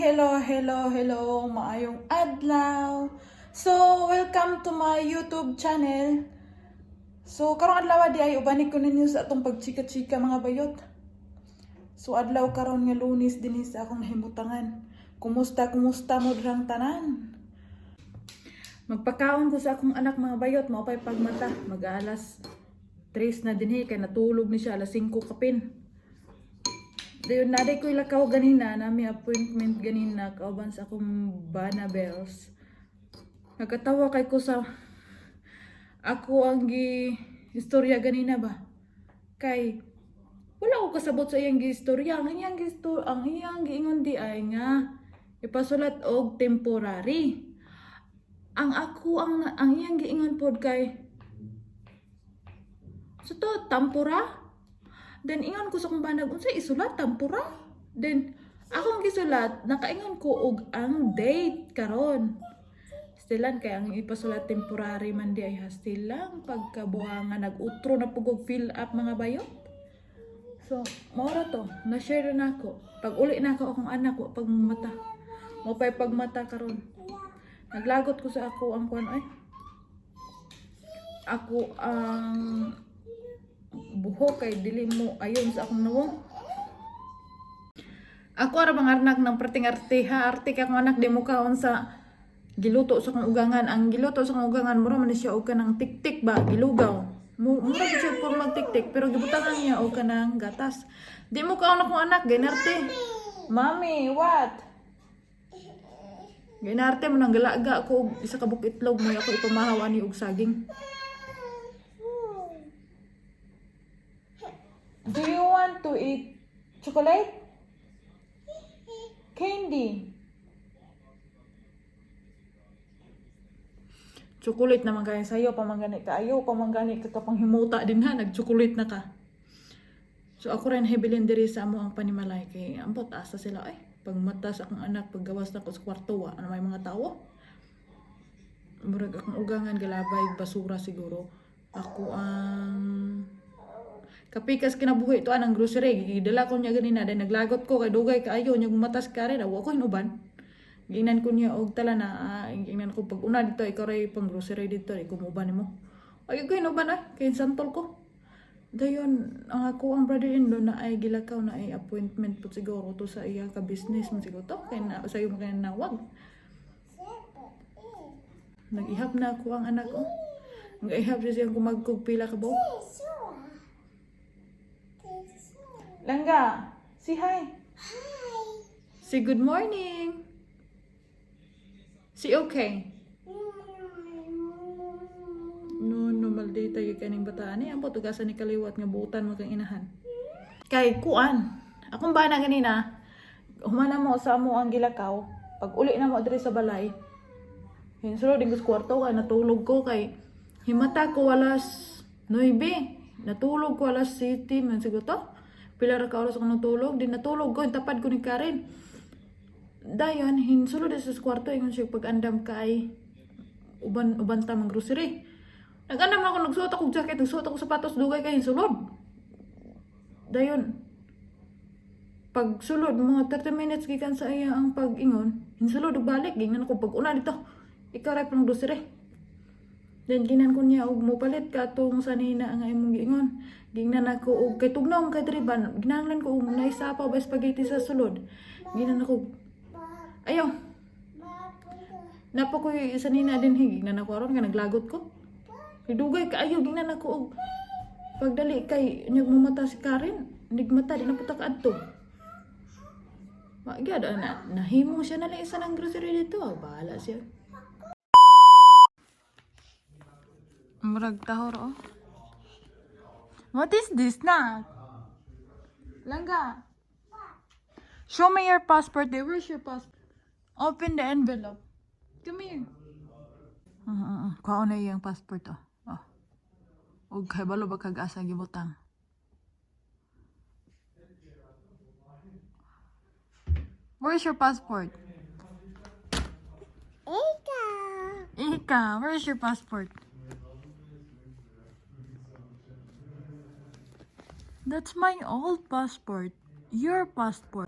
Hello, maayong adlaw. So, welcome to my YouTube channel. So, karong adlaw di ay ubani ko ninyo sa atong pagchika-chika mga bayot. So, adlaw karon nga Lunes dinhi sa akong nahimutangan. Kumusta mo dirang tanan? Magpakaon ko sa akong anak mga bayot, mao pay pagmata, mag-alas 3 na dinhi kay natulog ni siya alas 5 kapin. Dayon naday ko ilakaw ganina na may appointment ganina kauban sa akong Bana Bells. Nagkatawa kay ko sa ako ang istorya ganina ba. Kay wala ko kasabot sa iyang istorya. Ang iyang giingon di ay nga ipasulat og temporary. Ang iyang giingon pod kay so to tampura. Then ingon ko sa kong banag unsay isulat tampura. Then akong gisulat nakaingon ko og ang date karon. Stilan kay ang ipasulat temporary man di ay hastil lang pagkabuhanga nag-utro na pugog fill up mga bayot. So mao ra to na-share na ako. Pag uli na ako akong anak ko pagmata. Mo pay pagmata karon. Naglagot ko sa ako ang kuan ay. Ako ang buhok kay dili mo ayon sa akong nawong. Ako ara bang anak ng perting arteha, arte ka anak di mo kaon sa giluto sa kong ugangan. Ang giluto sa kong ugangan mura man siya og kanang tiktik ba, gilugaw. Mura siya por magtiktik pero gibutangan niya og kanang gatas. Di mo kaon akong anak ginarte. Mommy, what? Ginarte mo nang galaga ko isa ka bukitlog mo ako ipamahaw ani og saging. Do you want to eat chocolate? Candy? Chocolate naman kaya sa'yo, pamanggani ka. Ayaw, pamanggani ka kapanghimuta din ha, nag-chocolate na ka. So ako rin hebilin diri sa amo ang panimalay. Kay ambot asa sila ay. Pag mata sa akong anak, paggawas na ko sa kwarto, ano may mga tao? Murag akong ugangan, galabay, basura siguro. Ako ang... Kapikas kinabuhi ito anang grocery. Gidala ko niya ganina. Dahil naglagot ko kay dugay kaayo. Niya gumatas ka rin. Ako hinuban. Ginan ko niya og tala na. Ginan ko pag una dito. Ikaw rin pang grocery dito. Kumuban mo. Ay ko hinuban ay. Kaya santol ko. Dayon ang ako ang brother-in-law na ay gilakaw na ay appointment po siguro to sa iya ka business mo siguro to. Kaya na sa iyo kaya nawag. Nag-ihap na ako ang anak ko. Nag-ihap siya kumagkog pila ka ba? Langga, say hi. Hi. Say good morning. Say okay. No, maldi tayo kaning bataan. Ang tugasan ni kaliwat nga buutan mo kang inahan. Kay kuan. Akong bana ganina. Humana mo sa mo ang gilakaw. Pag uli na mo diri sa balay. Hinsulo din ko sa kwarto kay natulog ko kay himata ko alas 9. Natulog ko alas 7 man siguro to. Pila ra ka oras ako natulog, din natulog ko, tapad ko ni Karen. Dayon, hinsulod sa kwarto, ingon siya pag-andam kay uban tamang grocery. Nag-andam ako, nagsuot ako jacket, nagsuot ako sapatos, dugay kay hinsulod. Dayon, pag sulod, mga 30 minutes gikan sa iya ang pag-ingon, hinsulod, balik, gingnan ako, pag-una dito, ikaw rin pang grocery. Then ginan ko niya og mopalit ka tong sanina nga imong giingon. Gingnan ako og kay tugnaw kay driban. Ginanglan ko og naisa pa ba spaghetti sa sulod. Ginan ako. Ayaw. Napa ko sanina din gingnan ako aron nga naglagot ko. Dugay ka ayaw gingnan ako og pagdali kay nyug mamata si Karen. Nigmata di na puta ka adto. Magyad na nahimo siya na lang isa ng grocery dito. Bahala siya. Murag tahor oh. What is this na? Langga. Show me your passport. Where's your passport? Open the envelope. Come here. Kuha na yung passport oh. Oh. Ug kay balo ba kag asa gibutang. Where's your passport? Ika, where's your passport? That's my old passport. Your passport.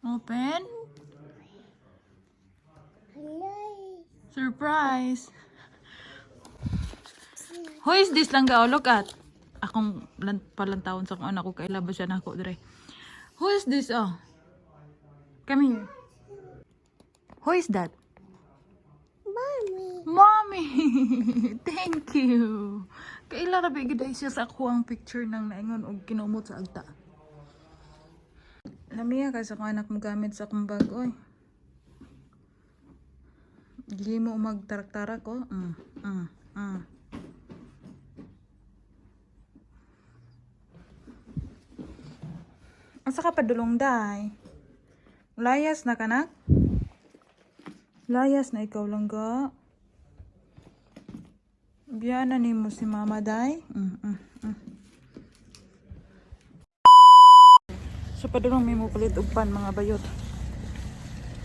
Open. Surprise! Who is this lang ga? Look at. Akong palantawon sa kung anak ko kailabas siya na ako dire. Who is this? Oh. Come here. Who is that? Mommy. Mommy! Thank you! Kaila na bigay siya sa ako ang picture ng naingon o kinumot sa agta. Lamiya ka sa kung anak mo gamit sa akong bag, oy. Hindi mo magtarak-tarak, oh. Asa ka padulong, day? Layas na kanak? Layas na ikaw lang ga. Biyana ni mo si mama, day. So padulong may mo palit ugpan mga bayot.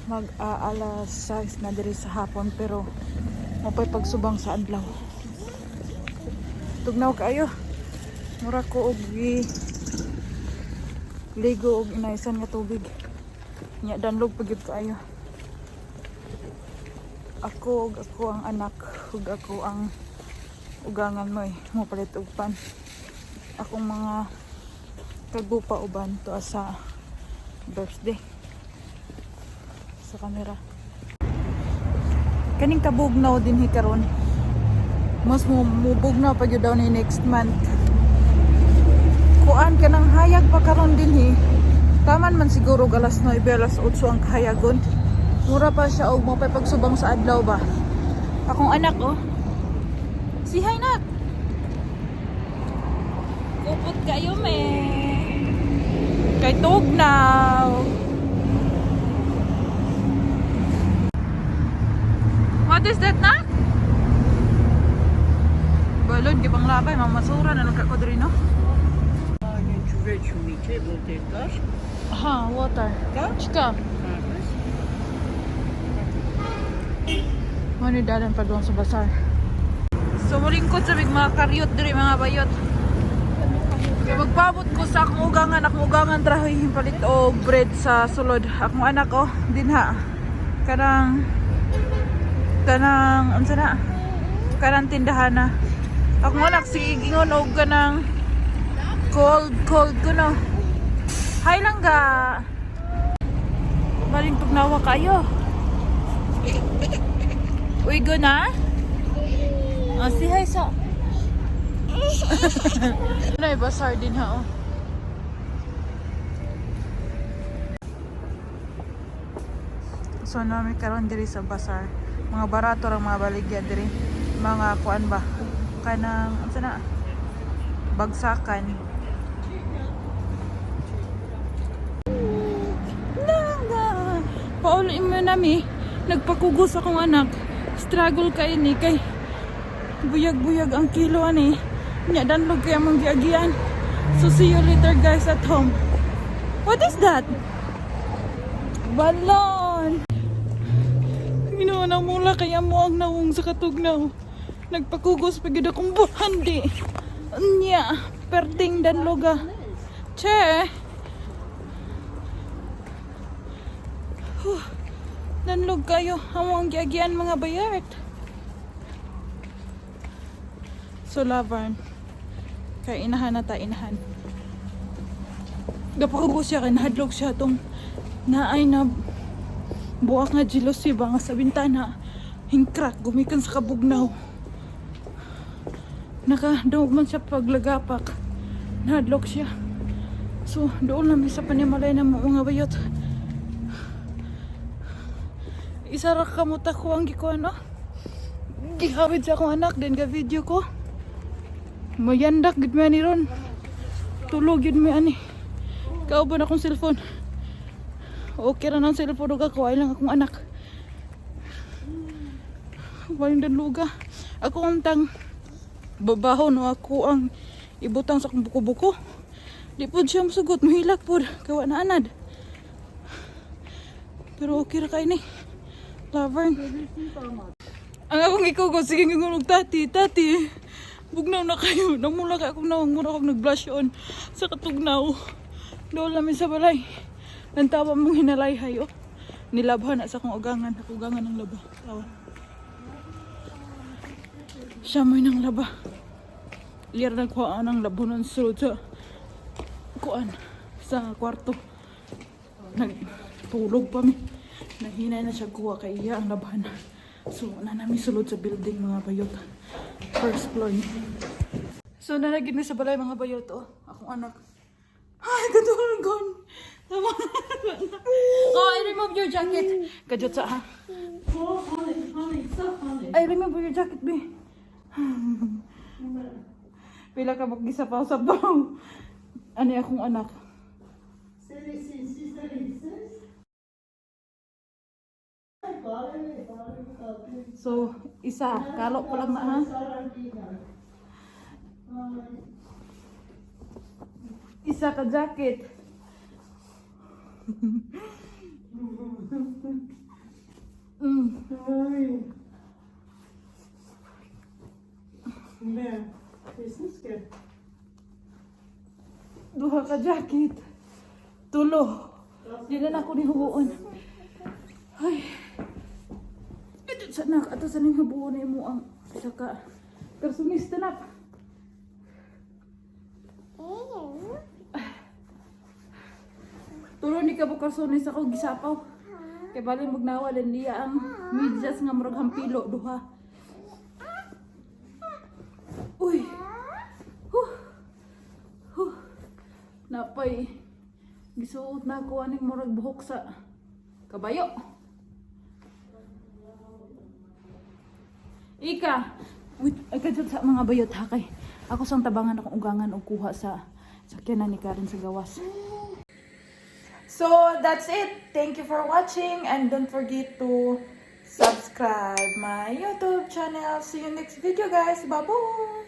Mag-alas 6 na diri sa hapon pero mapay pagsubang sa adlaw. Tugnaw kayo. Mura ko og ligo og inaisan nga tubig. Nya danlog pagid kaayo. Ako ang anak, ug ako ang ugangan mo mo palit ugpan. Akong mga kagbupa uban to sa birthday. Sa camera. Kaning kabugnaw din hikaron. Mas mubugnaw pa gyud daw ni next month. Kuan ka ng hayag pa karon din hi. Taman man siguro alas 9, alas 8 ang kahayagon. Mura pa siya og mo pa pagsubang sa adlaw ba. Akong anak oh. Si hi nak. Kupot kayo me. Kay tugnaw. What is that na? Balon di bang labay mamasura na nagkakodri no? Aha, water. Chika. Ano dalan pa doon sa basar. So mulingkod sa mga karyot diri mga bayot. Kaya magpabot ko sa akong ugangan trahoy palit o bread sa sulod. Akong anak ko dinha. Kanang unsa na? Kanang tindahan na. Akong anak si gingon og kanang cold ko no. Hi lang ga. Maling tugnawa kayo. Uy go na? Oh, si hi sa. Nay basar din ha oh. So nami karon diri sa basar. Mga barato ra mga baligya diri. Mga kuan ba? Kanang unsa na? Bagsakan. Pauli mo nami, nagpakugos akong anak. Struggle kay ni kay buyag-buyag ang kilo ani. Nya danlog kay among giagian. So see you later guys at home. What is that? Balon. Ginawa na mula kay amo ang nawong sa katugnaw. Nagpakugos pagid akong buhandi. Nya perding danloga. Che. Nanlog kayo among giagian mga bayart. So Lavern kay inahan na ta inahan. Gapakugos siya kay nahadlok siya tong naay na buwak nga jealousy ba nga sa bintana hingkrak gumikan sa kabugnaw. Nakadawag man siya paglagapak. Nahadlok siya. So doon lang sa panimalay ng mga bayot. Isa ra kamuta ko ang gikuan no. Gihawid sa akong anak din ga video ko. Mayandak gid man ni ron. Tulog gid mi ani. Kauban akong cellphone. Okay ra nang cellphone ug ako ay lang akong anak. Waling danluga. Ako ang tang babaho no ako ang ibutang sa akong buko-buko. Di pod siya masugot mahilak pod kawa na anad. Pero okay ra kay ni. Lavern. Ang akong ikugos, sige ngulog tati. Bugnaw na kayo. Namula ka akong nawang mura akong nag-blush on sa katugnaw. Doon namin sa balay. Nantawa mong hinalayhay oh. Nilabhan na sa akong ugangan. Ugangan ng laba. Tawa. Siya mo'y nang laba. Iyar nagkuhaan ng labunan sulod sa kuan sa kwarto. Nagtulog pa mi. Nahinay na siya kuha kay iya ang labahan. So, na namin sulod sa building mga bayot. First floor ni. So, nanagid na sa balay mga bayot. Oh, akong anak. Ay, katulog. Tama. Oh, I remove your jacket. Kajot sa ha. Oh, honey, stop, honey. I remove your jacket, be. Pila ka mag-isa pa sa baw. Ano akong anak? So, isa. Kalok ko lang na ha. Isa ka jacket. Duha ka jacket. Tulo. Di na ako ni hubuon. Ay. Ito sana. Ato sa ning hubuon ni mo ang isa ka. Personista na. Tulo ni ka bukarsones ako gisapaw. Kay bali magnawa din niya ang medyas nga murag hampilo duha. Uy. Napay gisuot na ako aning murag buhok sa kabayo. Ika, wait, ay kadto sa mga bayot ha kay ako sang tabangan akong ugangan og kuha sa sakyanan ni Karen sa gawas. So that's it. Thank you for watching and don't forget to subscribe my YouTube channel. See you next video guys. Bye-bye.